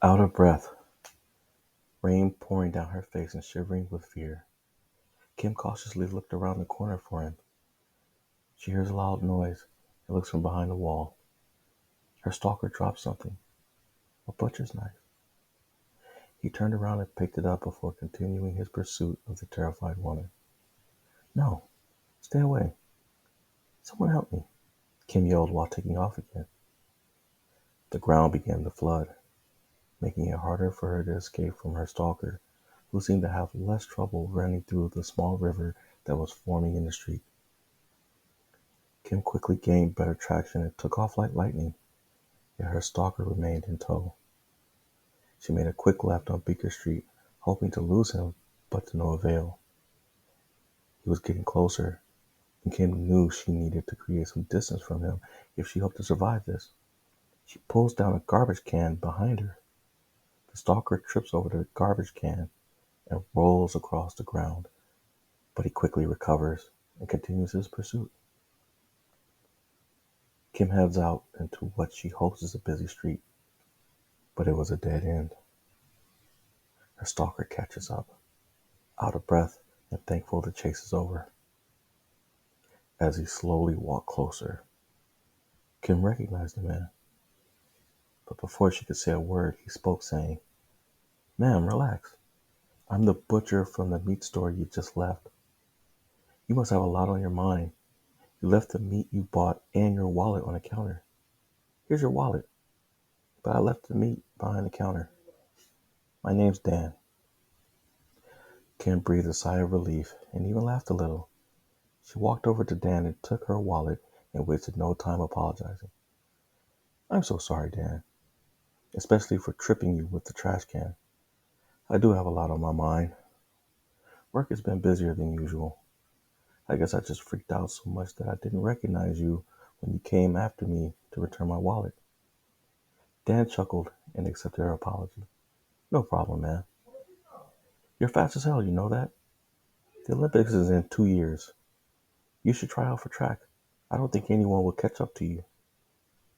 Out of breath, rain pouring down her face and shivering with fear, Kim cautiously looked around the corner for him. She hears a loud noise and looks from behind the wall. Her stalker drops something, a butcher's knife. He turned around and picked it up before continuing his pursuit of the terrified woman. No, stay away. Someone help me, Kim yelled while taking off again. The ground began to flood, making it harder for her to escape from her stalker, who seemed to have less trouble running through the small river that was forming in the street. Kim quickly gained better traction and took off like lightning, yet her stalker remained in tow. She made a quick left on Beaker Street, hoping to lose him, but to no avail. He was getting closer, and Kim knew she needed to create some distance from him if she hoped to survive this. She pulls down a garbage can behind her. The stalker trips over the garbage can and rolls across the ground, but he quickly recovers and continues his pursuit. Kim heads out into what she hopes is a busy street, but it was a dead end. Her stalker catches up, out of breath and thankful the chase is over. As he slowly walked closer, Kim recognized the man, but before she could say a word, he spoke, saying, "Ma'am, relax. I'm the butcher from the meat store you just left. You must have a lot on your mind. You left the meat you bought and your wallet on the counter. Here's your wallet, but I left the meat behind the counter. My name's Dan." Kim breathed a sigh of relief and even laughed a little. She walked over to Dan and took her wallet and wasted no time apologizing. "I'm so sorry, Dan, especially for tripping you with the trash can. I do have a lot on my mind. Work has been busier than usual. I guess I just freaked out so much that I didn't recognize you when you came after me to return my wallet." Dan chuckled and accepted her apology. "No problem, man. You're fast as hell, you know that? The Olympics is in 2 years. You should try out for track. I don't think anyone will catch up to you."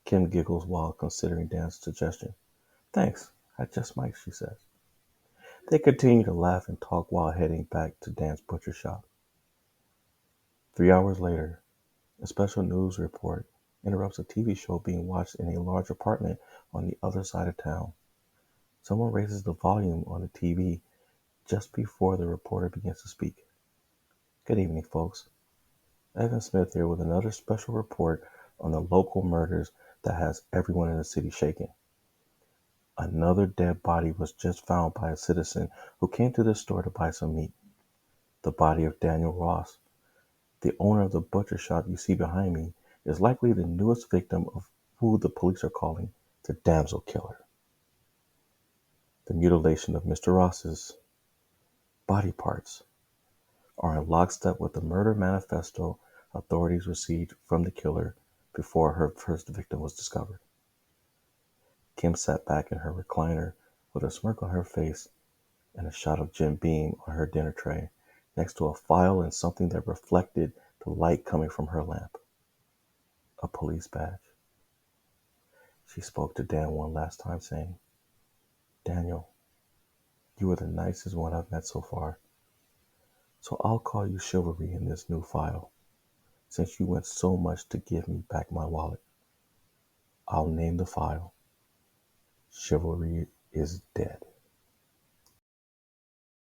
Kim giggles while considering Dan's suggestion. "Thanks, I just might," she says. They continue to laugh and talk while heading back to Dan's butcher shop. 3 hours later, a special news report interrupts a TV show being watched in a large apartment on the other side of town. Someone raises the volume on the TV just before the reporter begins to speak. "Good evening, folks. Evan Smith here with another special report on the local murders that has everyone in the city shaking. Another dead body was just found by a citizen who came to the store to buy some meat. The body of Daniel Ross, the owner of the butcher shop you see behind me, is likely the newest victim of who the police are calling the Damsel Killer. The mutilation of Mr. Ross's body parts are in lockstep with the murder manifesto authorities received from the killer before her first victim was discovered." Kim sat back in her recliner with a smirk on her face and a shot of Jim Beam on her dinner tray, next to a file and something that reflected the light coming from her lamp. A police badge. She spoke to Dan one last time, saying, "Daniel, you are the nicest one I've met so far, so I'll call you Chivalry in this new file, since you went so much to give me back my wallet. I'll name the file Chivalry is Dead."